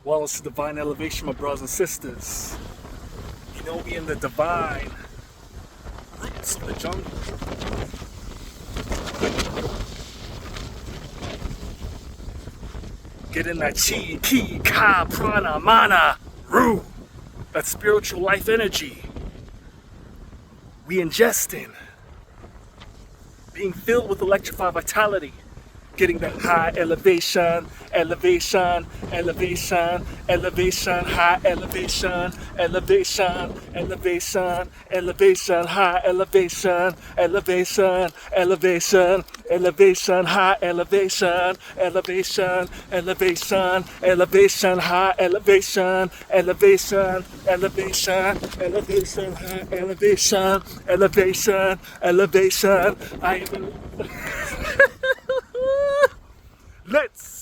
Wellness to divine elevation, my brothers and sisters. You know we in the divine roots of the jungle. Get in that chi, ki, ka, prana, mana, ru. That spiritual life energy. We ingesting. Being filled with electrified vitality. Getting that high elevation, elevation, elevation, elevation, high elevation, elevation, elevation, elevation, high elevation, elevation, elevation, elevation, high elevation, elevation, elevation, elevation, high elevation, elevation, elevation, elevation, high elevation, elevation, elevation. I am. Let's